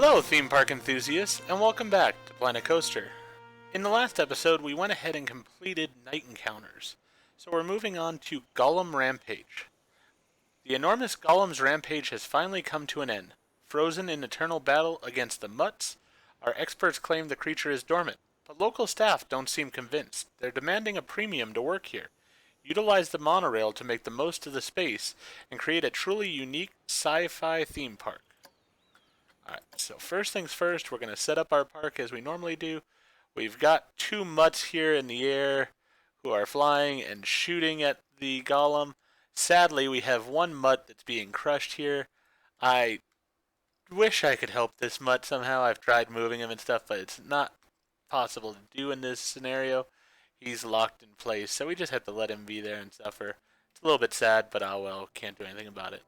Hello, theme park enthusiasts, and welcome back to Planet Coaster. In the last episode, we went ahead and completed night encounters, so we're moving on to Golem Rampage. The enormous Golem's rampage has finally come to an end. Frozen in eternal battle against the Mutts, our experts claim the creature is dormant, but local staff don't seem convinced. They're demanding a premium to work here. Utilize the monorail to make the most of the space and create a truly unique sci-fi theme park. Alright, so first things first, we're going to set up our park as we normally do. We've got two mutts here in the air who are flying and shooting at the golem. Sadly, we have one mutt that's being crushed here. I wish I could help this mutt somehow. I've tried moving him and stuff, but it's not possible to do in this scenario. He's locked in place, so we just have to let him be there and suffer. It's a little bit sad, but oh well, can't do anything about it.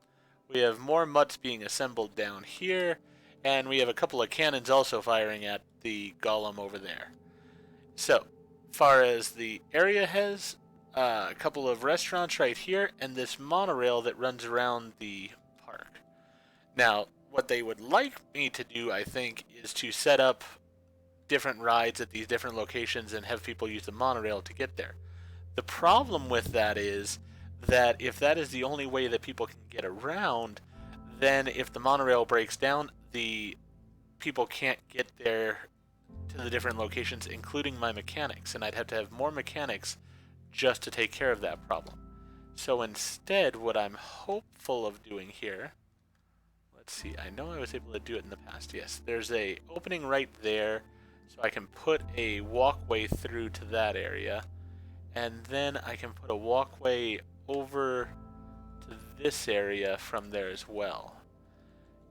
We have more mutts being assembled down here. And we have a couple of cannons also firing at the golem over there. So, far as the area has, a couple of restaurants right here, and this monorail that runs around the park. Now, what they would like me to do, I think, is to set up different rides at these different locations and have people use the monorail to get there. The problem with that is that if that is the only way that people can get around, then if the monorail breaks down, the people can't get there to the different locations, including my mechanics, and I'd have to have more mechanics just to take care of that problem. So instead, what I'm hopeful of doing here, let's see, I know I was able to do it in the past. Yes, there's a opening right there, so I can put a walkway through to that area, and then I can put a walkway over to this area from there as well.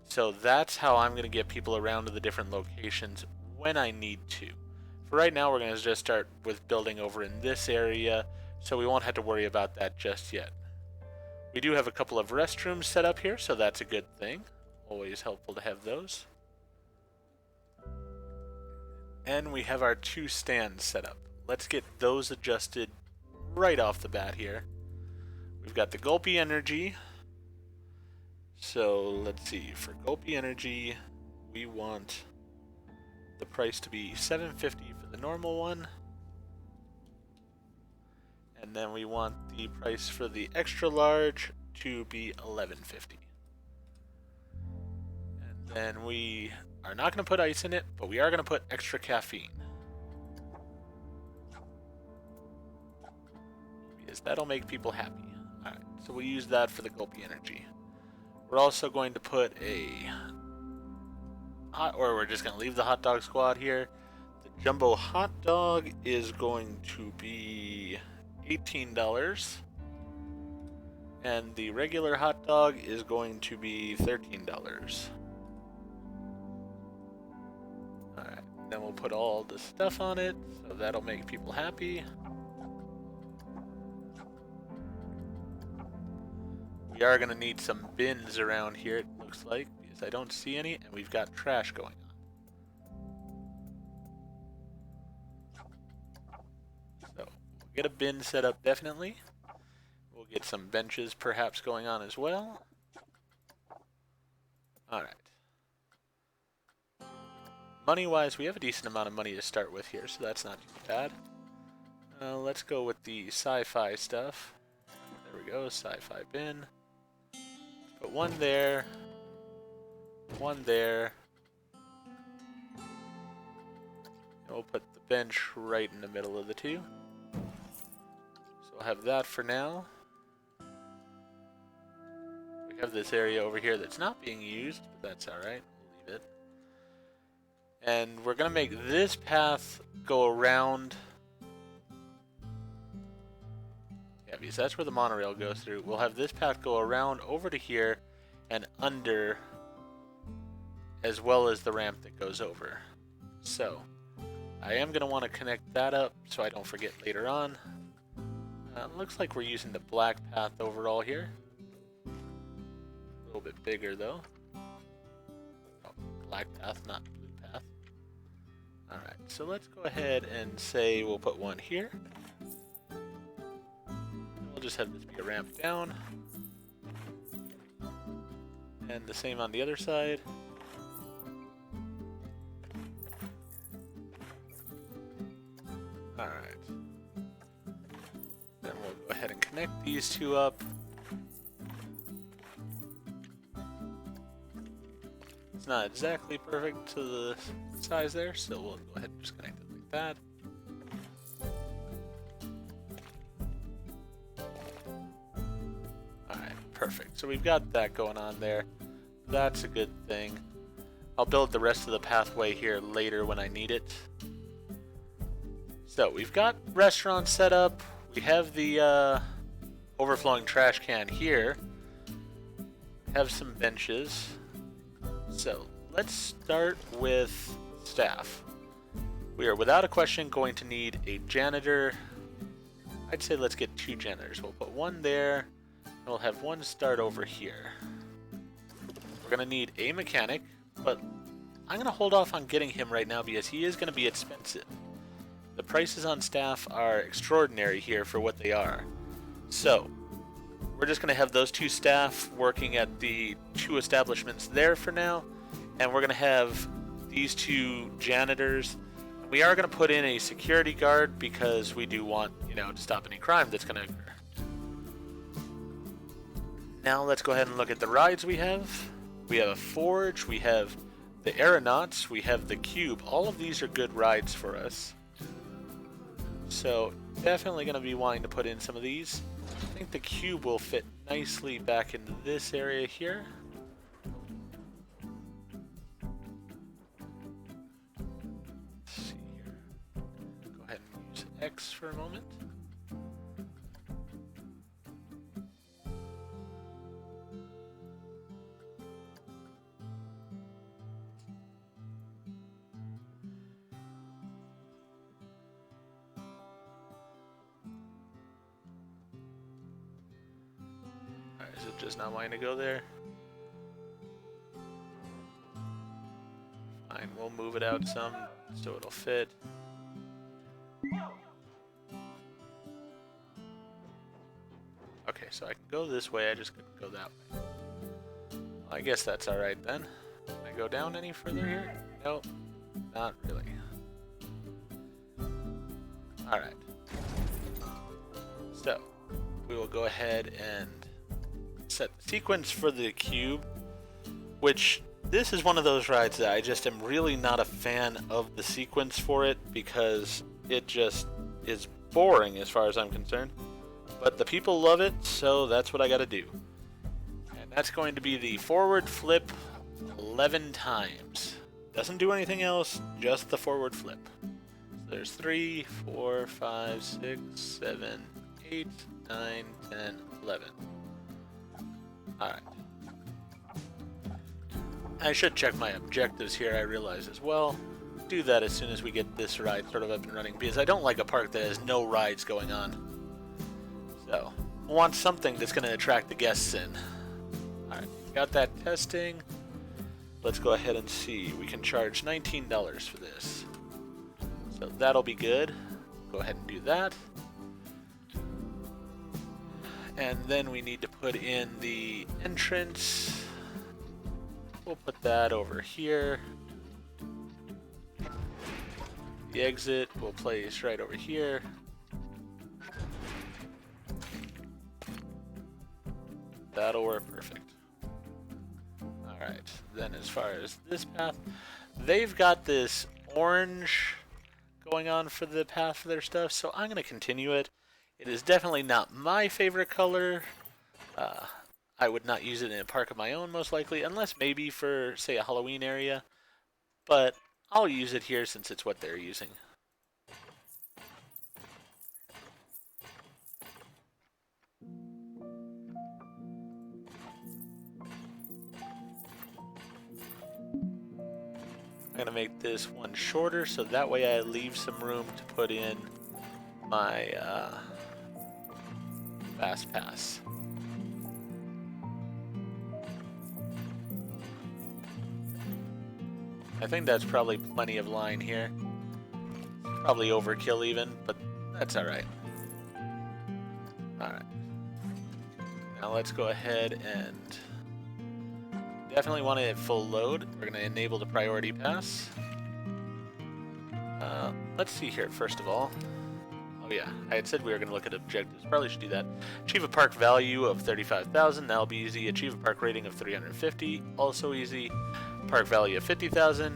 So that's how I'm going to get people around to the different locations when I need to. For right now, we're going to just start with building over in this area, so we won't have to worry about that just yet. We do have a couple of restrooms set up here, so that's a good thing. Always helpful to have those. And we have our two stands set up. Let's get those adjusted right off the bat here. We've got the Gulpy Energy. So let's see, for Gulpy Energy, we want the price to be $7.50 for the normal one. And then we want the price for the extra large to be $11.50. And then we are not going to put ice in it, but we are going to put extra caffeine. Because that'll make people happy. Alright, so we'll use that for the Gulpy Energy. We're also going to put we're just going to leave the hot dog squad here. The jumbo hot dog is going to be $18. And the regular hot dog is going to be $13. Alright, then we'll put all the stuff on it, so that'll make people happy. We are going to need some bins around here, it looks like, because I don't see any, and we've got trash going on. So, we'll get a bin set up definitely. We'll get some benches perhaps going on as well. Alright. Money-wise, we have a decent amount of money to start with here, so that's not too bad. Let's go with the sci-fi stuff. There we go, sci-fi bin. Put one there, and we'll put the bench right in the middle of the two. So we'll have that for now. We have this area over here that's not being used, but that's alright, we'll leave it. And we're going to make this path go around. Because that's where the monorail goes through. We'll have this path go around over to here and under, as well as the ramp that goes over. So, I am going to want to connect that up so I don't forget later on. Looks like we're using the black path overall here. A little bit bigger though. Oh, black path, not blue path. Alright, so let's go ahead and say we'll put one here. Just have this be a ramp down. And the same on the other side. connect these two up. It's not exactly perfect to the size there, so we'll go ahead and just connect it like that. Alright, perfect. So we've got that going on there. That's a good thing. I'll build the rest of the pathway here later when I need it. So we've got restaurants set up. We have the overflowing trash can here. Have some benches. So let's start with staff. We are without a question going to need a janitor. I'd say let's get 2 janitors. We'll put one there. And we'll have one start over here. We're going to need a mechanic, but I'm going to hold off on getting him right now because he is going to be expensive. The prices on staff are extraordinary here for what they are. So we're just going to have those 2 staff working at the 2 establishments there for now. And we're going to have these 2 janitors. We are going to put in a security guard because we do want, to stop any crime that's going to occur. Now let's go ahead and look at the rides we have. We have a forge, we have the aeronauts, we have the cube. All of these are good rides for us. So definitely going to be wanting to put in some of these. I think the cube will fit nicely back into this area here. Let's see here. Go ahead and use X for a moment. Is it just not wanting to go there? Fine, we'll move it out some so it'll fit. Okay, so I can go this way, I just couldn't go that way. Well, I guess that's alright then. Can I go down any further here? Nope, not really. Alright. So, we will go ahead and set the sequence for the cube, which this is one of those rides that I just am really not a fan of the sequence for it because it just is boring as far as I'm concerned. But the people love it, so that's what I gotta do. And that's going to be the forward flip 11 times. Doesn't do anything else, just the forward flip. So there's 3, 4, 5, 6, 7, 8, 9, 10, 11. Alright. I should check my objectives here, I realize as well. Do that as soon as we get this ride sort of up and running, because I don't like a park that has no rides going on. So, I want something that's going to attract the guests in. Alright, got that testing. Let's go ahead and see. We can charge $19 for this. So that'll be good. Go ahead and do that. And then we need to put in the entrance. We'll put that over here. The exit we'll place right over here. That'll work perfect. Alright, then as far as this path, they've got this orange going on for the path for their stuff, so I'm going to continue it. It is definitely not my favorite color. I would not use it in a park of my own, most likely, unless maybe for, say, a Halloween area. But I'll use it here since it's what they're using. I'm going to make this one shorter so that way I leave some room to put in my Fast Pass. I think that's probably plenty of line here. Probably overkill even, but that's alright. Alright. Now let's go ahead and definitely want to hit full load. We're going to enable the priority pass. Let's see here first of all. Oh yeah, I had said we were going to look at objectives. Probably should do that. Achieve a park value of 35,000. That'll be easy. Achieve a park rating of 350. Also easy. Park value of 50,000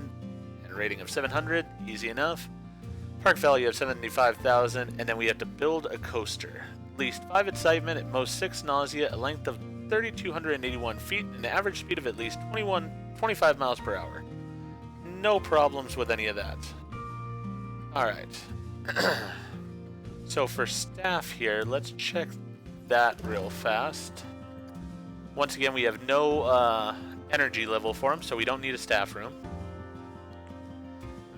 and a rating of 700. Easy enough. Park value of 75,000, and then we have to build a coaster. At least 5 excitement, at most 6 nausea, a length of 3,281 feet, and an average speed of at least 25 miles per hour. No problems with any of that. Alright. So for staff here, let's check that real fast. Once again, we have no energy level for them, so we don't need a staff room.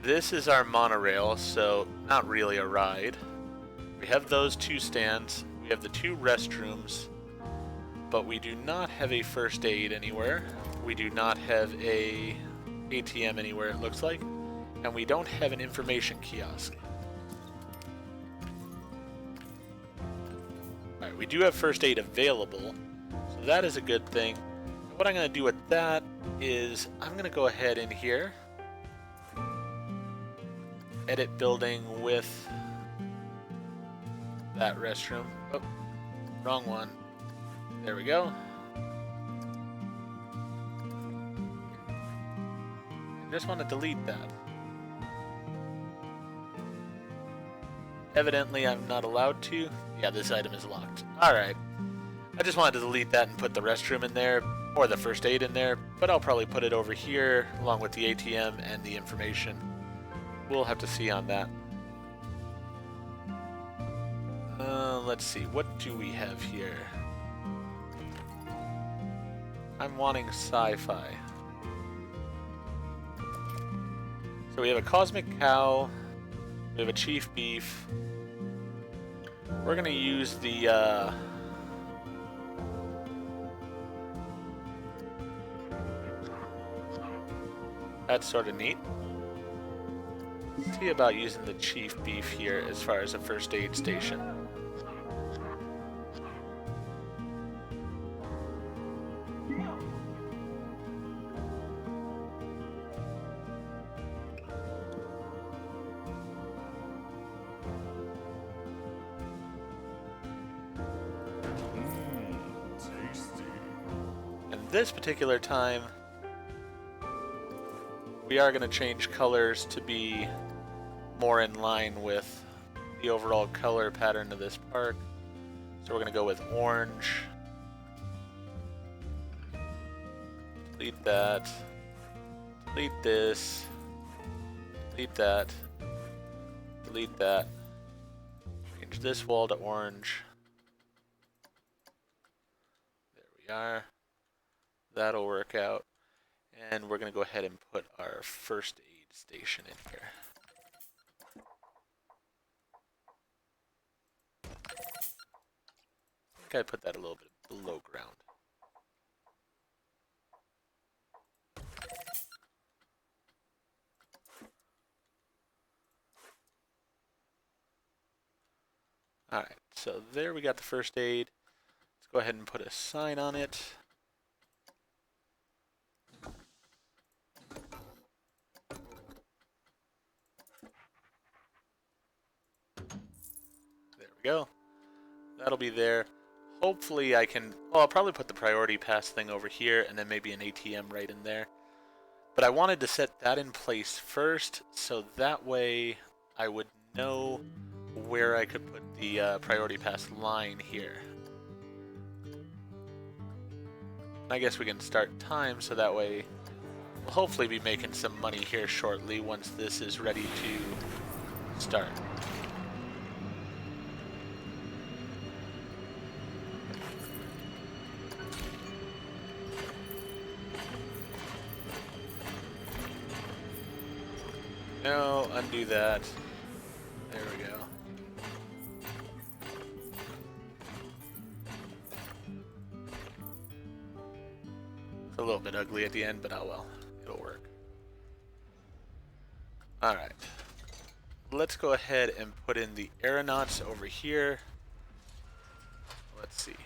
This is our monorail, so not really a ride. We have those 2 stands, we have the 2 restrooms, but we do not have a first aid anywhere. We do not have a ATM anywhere, it looks like, and we don't have an information kiosk. Alright, we do have first aid available, so that is a good thing. What I'm going to do with that is I'm going to go ahead in here, edit building with that restroom. Oh, wrong one. There we go. I just want to delete that. Evidently I'm not allowed to. Yeah, this item is locked. Alright. I just wanted to delete that and put the restroom in there, or the first aid in there, but I'll probably put it over here along with the ATM and the information. We'll have to see on that. Let's see, what do we have here? I'm wanting sci-fi. So we have a cosmic cow, we have a chief beef. We're gonna use the that's sort of neat. See about using the chief beef here as far as a first aid station. And this particular time, we are going to change colors to be more in line with the overall color pattern of this park. So we're going to go with orange. Delete that. Delete this. Delete that. Delete that. Change this wall to orange. There we are. That'll work out. And we're going to go ahead and put our first aid station in here. I think I put that a little bit below ground. Alright, so there we got the first aid. Let's go ahead and put a sign on it. There we go. That'll be there. Hopefully I can... Well, I'll probably put the priority pass thing over here and then maybe an ATM right in there. But I wanted to set that in place first, so that way I would know where I could put the priority pass line here. I guess we can start time, so that way we'll hopefully be making some money here shortly once this is ready to start. No, undo that. There we go. It's a little bit ugly at the end, but oh well. It'll work. Alright. Let's go ahead and put in the aeronauts over here. Let's see.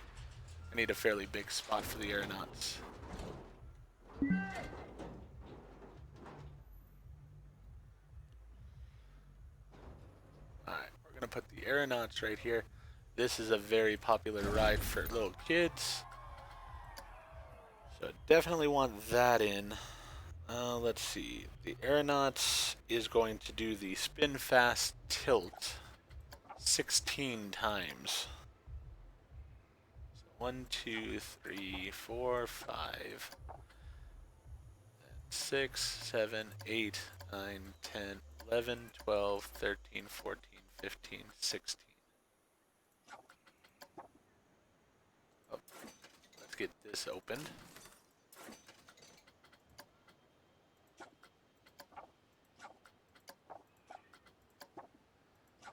I need a fairly big spot for the aeronauts. put the aeronauts right here. This is a very popular ride for little kids. So definitely want that in. Let's see. The aeronauts is going to do the spin fast tilt 16 times. So 1, 2, 3, 4, 5, 6, 7, 8, 9, 10, 11, 12, 13, 14, 15, 16. Oh, let's get this opened.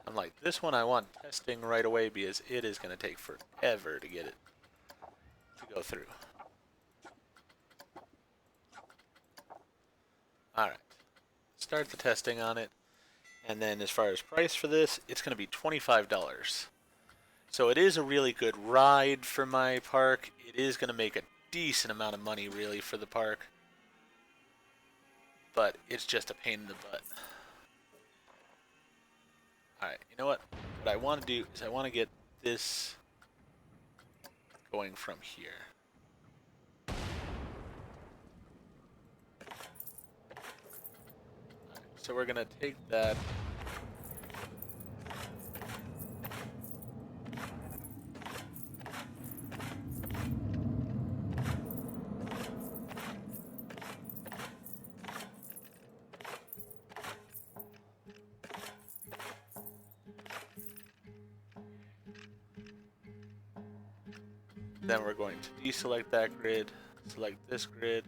I'm like, this one I want testing right away because it is going to take forever to get it to go through. Alright, start the testing on it, and then as far as price for this, it's going to be $25. So it is a really good ride for my park. It is going to make a decent amount of money really for the park, but it's just a pain in the butt. Alright, you know what? What I want to do is I want to get this going from here. Alright, so we're going to take that. Then we're going to deselect that grid, select this grid.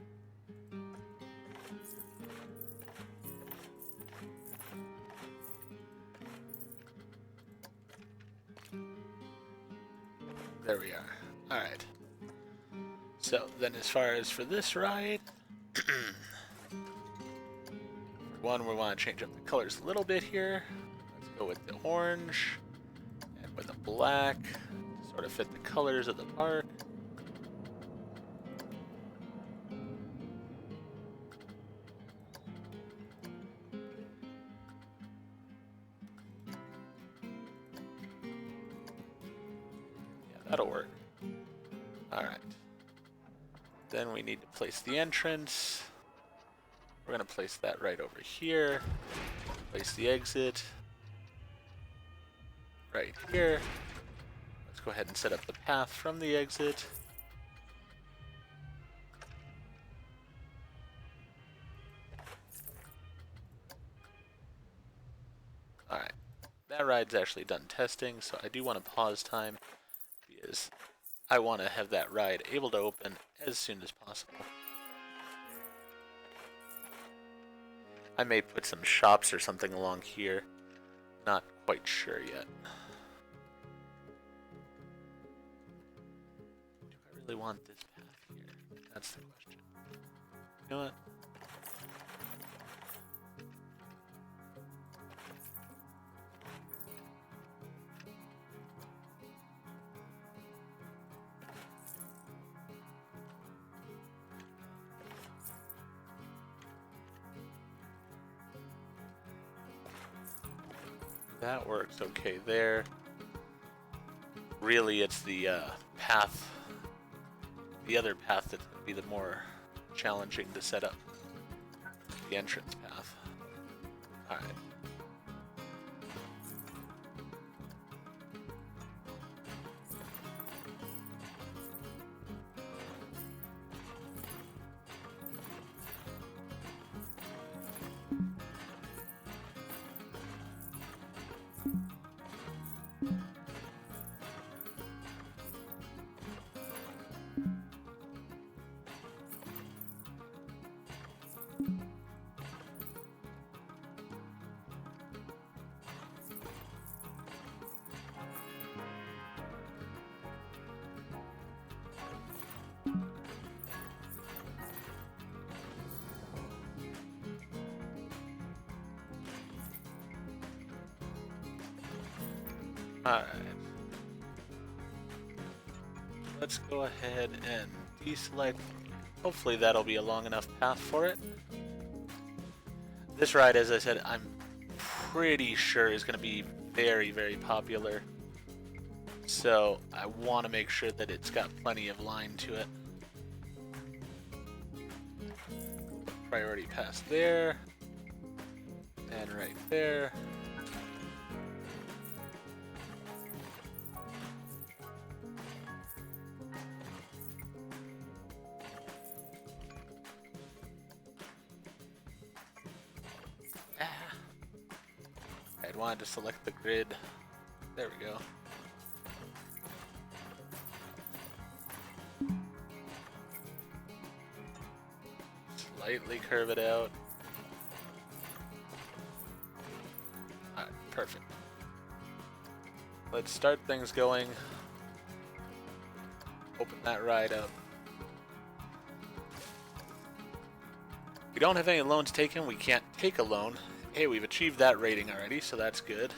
There we are. Alright. So then as far as for this ride, for one, we want to change up the colors a little bit here. Let's go with the orange and with a black. Sort of fit the colors of the park. Yeah, that'll work. Alright. Then we need to place the entrance. We're going to place that right over here. Place the exit right here. Go ahead and set up the path from the exit. Alright, that ride's actually done testing, so I do want to pause time because I want to have that ride able to open as soon as possible. I may put some shops or something along here, not quite sure yet. Really want this path here? That's the question. You know what? That works okay there. Really, it's the path. The other path that's going to be the more challenging to set up. The entrance path. Alright. Alright. Let's go ahead and deselect. Hopefully that'll be a long enough path for it. This ride, as I said, I'm pretty sure is going to be very, very popular. So I want to make sure that it's got plenty of line to it. Priority pass there. And right there. I'd wanted to select the grid. There we go. Slightly curve it out. Alright, perfect. Let's start things going. Open that ride up. We don't have any loans taken. We can't take a loan. Hey, we've achieved that rating already, so that's good.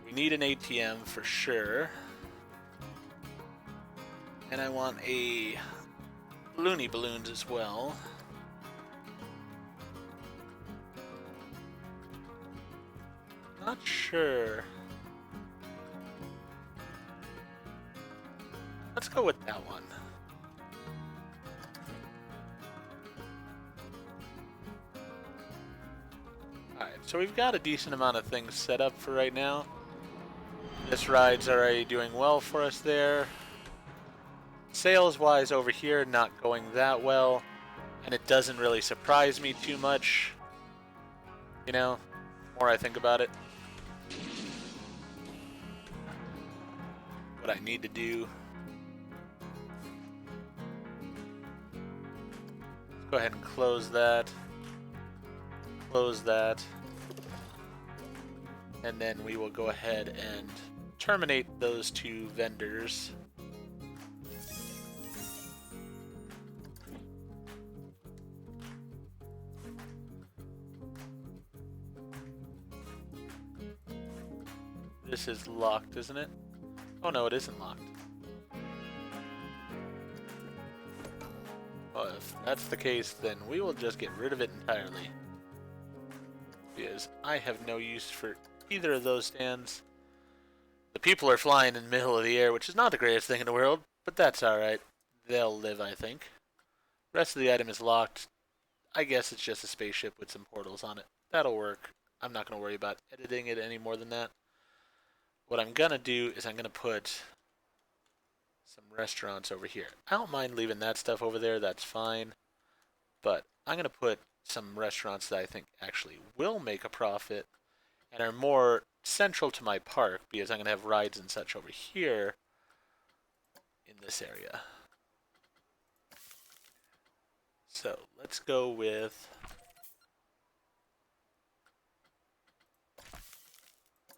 We need an ATM for sure. And I want a loony balloons as well. Not sure. Let's go with that one. Alright, so we've got a decent amount of things set up for right now. This ride's already doing well for us there. Sales-wise over here, not going that well. And it doesn't really surprise me too much. You know, the more I think about it. What I need to do. Let's go ahead and close that. Close that. And then we will go ahead and terminate those two vendors. This is locked, isn't it? Oh no, it isn't locked. Well, if that's the case, then we will just get rid of it entirely. Because I have no use for either of those stands. The people are flying in the middle of the air, which is not the greatest thing in the world, but that's alright. They'll live, I think. The rest of the item is locked. I guess it's just a spaceship with some portals on it. That'll work. I'm not going to worry about editing it any more than that. What I'm going to do is I'm going to put some restaurants over here. I don't mind leaving that stuff over there. That's fine. But I'm going to put some restaurants that I think actually will make a profit and are more central to my park because I'm going to have rides and such over here in this area. So let's go with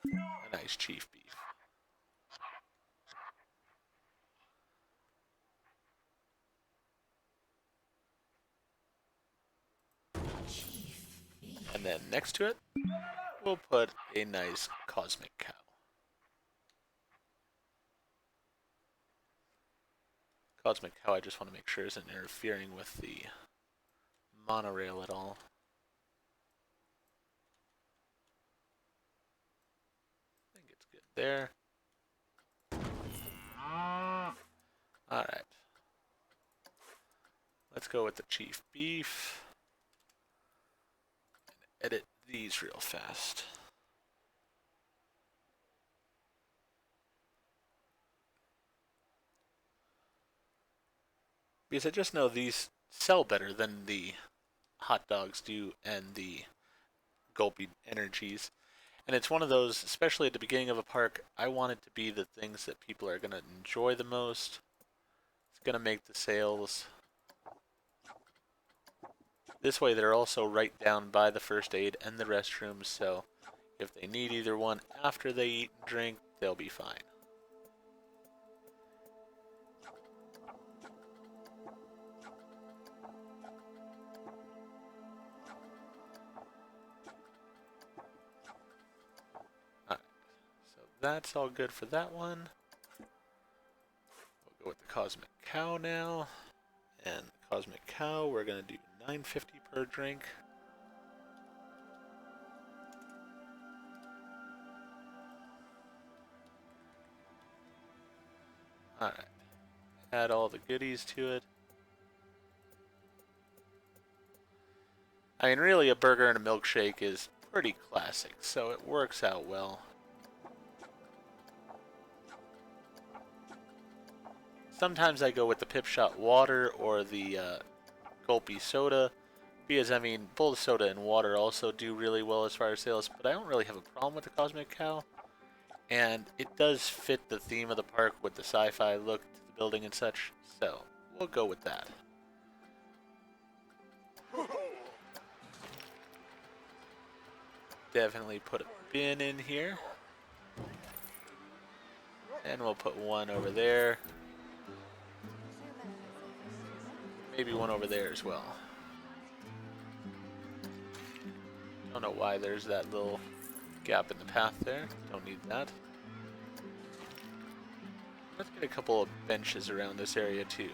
a nice chief beef. And then next to it, we'll put a nice cosmic cow. Cosmic cow, I just want to make sure isn't interfering with the monorail at all. I think it's good there. Alright. Let's go with the chief beef. And edit these real fast. Because I just know these sell better than the hot dogs do and the gulpy energies. And it's one of those, especially at the beginning of a park, I want it to be the things that people are going to enjoy the most. It's going to make the sales. This way they're also right down by the first aid and the restrooms, so if they need either one after they eat and drink, they'll be fine. Alright, so that's all good for that one. We'll go with the Cosmic Cow now. And the Cosmic Cow, we're going to do $9.50 per drink. Alright. Add all the goodies to it. I mean, really, a burger and a milkshake is pretty classic, so it works out well. Sometimes I go with the Pip Shot water or the Gulpy soda, because, I mean, both soda and water also do really well as far as sales, but I don't really have a problem with the Cosmic Cow. And it does fit the theme of the park with the sci-fi look to the building and such, so we'll go with that. Definitely put a bin in here. And we'll put one over there. Maybe one over there as well. Don't know why there's that little gap in the path there. Don't need that. Let's get a couple of benches around this area too.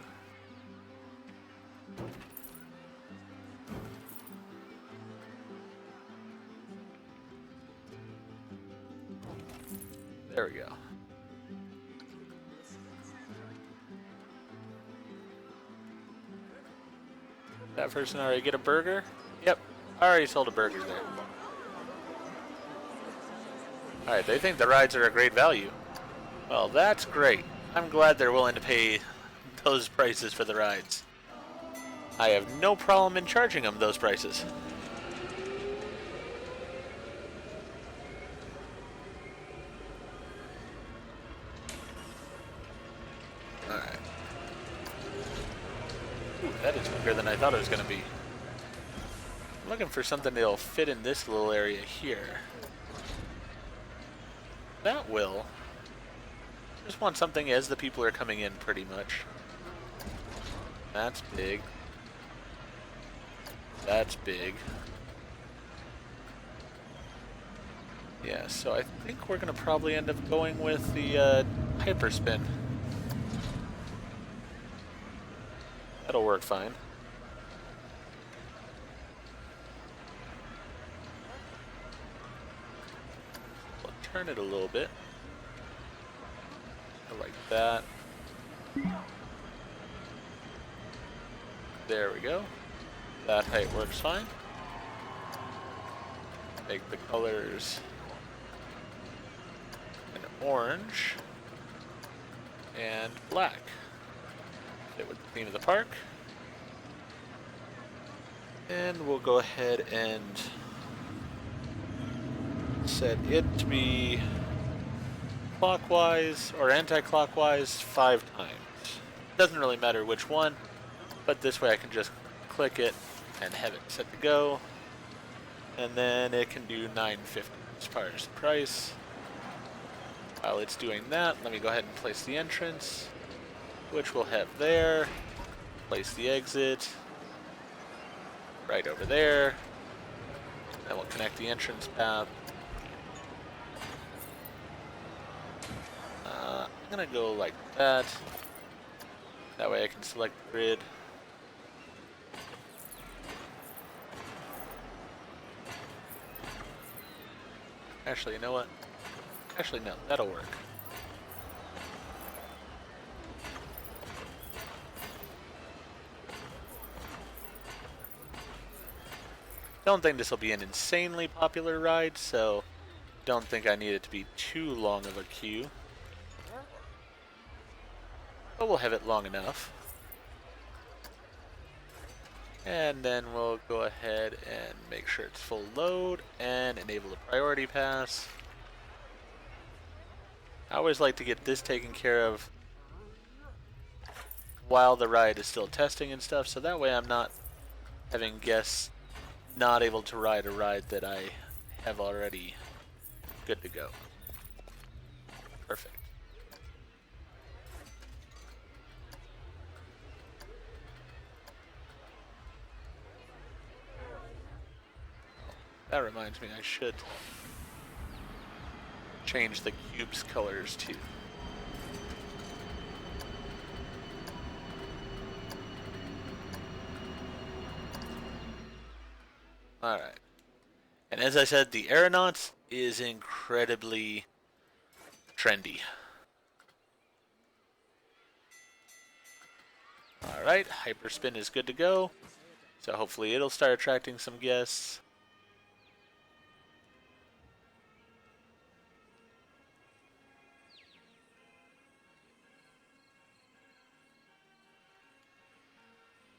There we go. That person already get a burger? Yep, I already sold a burger there. Alright, they think the rides are a great value. Well, that's great. I'm glad they're willing to pay those prices for the rides. I have no problem in charging them those prices. Alright. Ooh, that is bigger than I thought it was going to be. I'm looking for something that'll fit in this little area here. That will. Just want something as the people are coming in, pretty much. That's big. That's big. Yeah, so I think we're going to probably end up going with the hyperspin. That'll work fine. We'll turn it a little bit. Like that. There we go. That height works fine. Make the colors an orange and black. Fit with the theme of the park. And we'll go ahead and set it to be clockwise or anti-clockwise 5 times. Doesn't really matter which one, but this way I can just click it and have it set to go. And then it can do $9.50 as far as the price. While it's doing that, let me go ahead and place the entrance, which we'll have there. Place the exit right over there. Then we'll connect the entrance path. I'm gonna go like that. That way I can select the grid. Actually, you know what? Actually, no, that'll work. Don't think this will be an insanely popular ride, so don't think I need it to be too long of a queue. But we'll have it long enough. And then we'll go ahead and make sure it's full load and enable the priority pass. I always like to get this taken care of while the ride is still testing and stuff, so that way I'm not having guests not able to ride a ride that I have already good to go. Perfect. That reminds me, I should change the cube's colors too. Alright. And as I said, the Aeronauts is incredibly trendy. Alright, Hyperspin is good to go. So hopefully it'll start attracting some guests.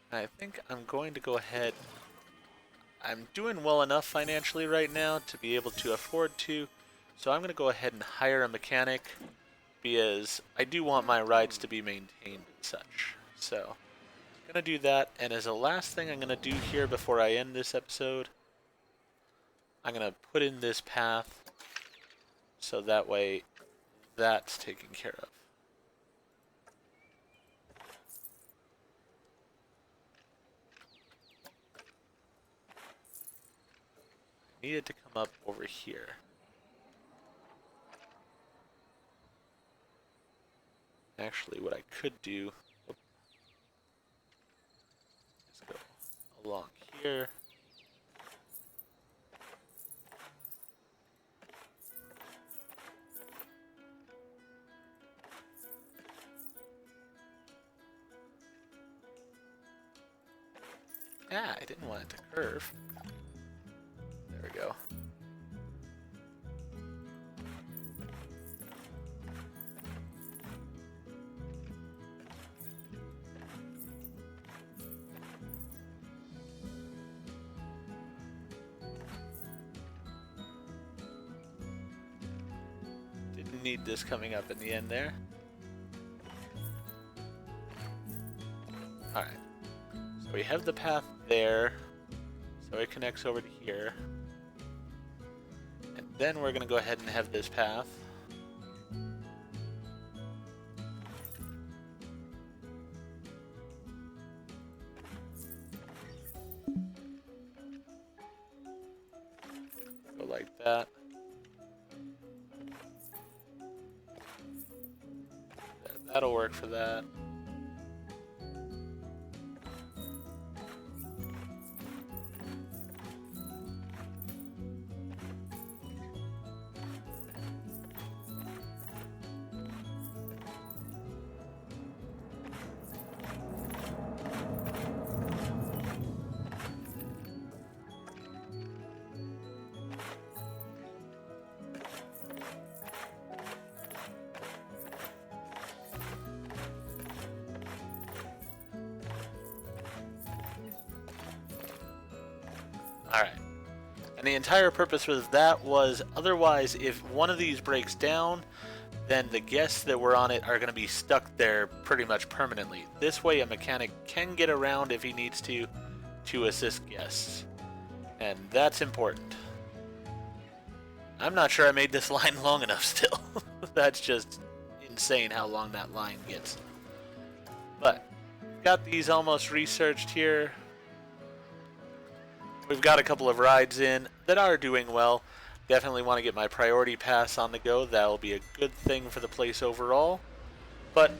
I think I'm going to go ahead. I'm doing well enough financially right now to be able to afford to. So I'm going to go ahead and hire a mechanic because I do want my rides to be maintained and such. So I'm going to do that. And as a last thing I'm going to do here before I end this episode, I'm going to put in this path so that way that's taken care of. I need it to come up over here. Actually, what I could do is go along here. Ah, I didn't want it to curve. There we go. Didn't need this coming up in the end there. Alright. So we have the path there. So it connects over to here. And then we're going to go ahead and have this path. Go like that. That'll work for that. Alright. And the entire purpose of that was, otherwise, if one of these breaks down, then the guests that were on it are going to be stuck there pretty much permanently. This way a mechanic can get around if he needs to assist guests. And that's important. I'm not sure I made this line long enough still. That's just insane how long that line gets. But, got these almost researched here. We've got a couple of rides in that are doing well. Definitely want to get my priority pass on the go. That'll be a good thing for the place overall. But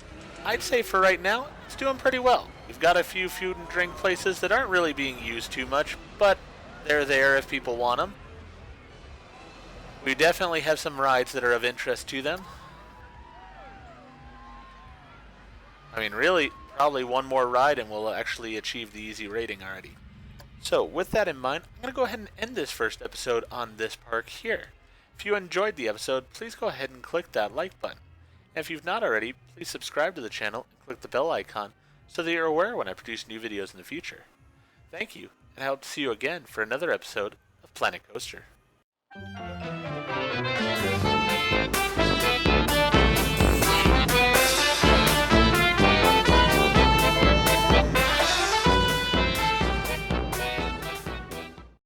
I'd say for right now, it's doing pretty well. We've got a few food and drink places that aren't really being used too much, but they're there if people want them. We definitely have some rides that are of interest to them. I mean, really, probably one more ride and we'll actually achieve the easy rating already. So, with that in mind, I'm going to go ahead and end this first episode on this park here. If you enjoyed the episode, please go ahead and click that like button. And if you've not already, please subscribe to the channel and click the bell icon so that you're aware when I produce new videos in the future. Thank you, and I hope to see you again for another episode of Planet Coaster.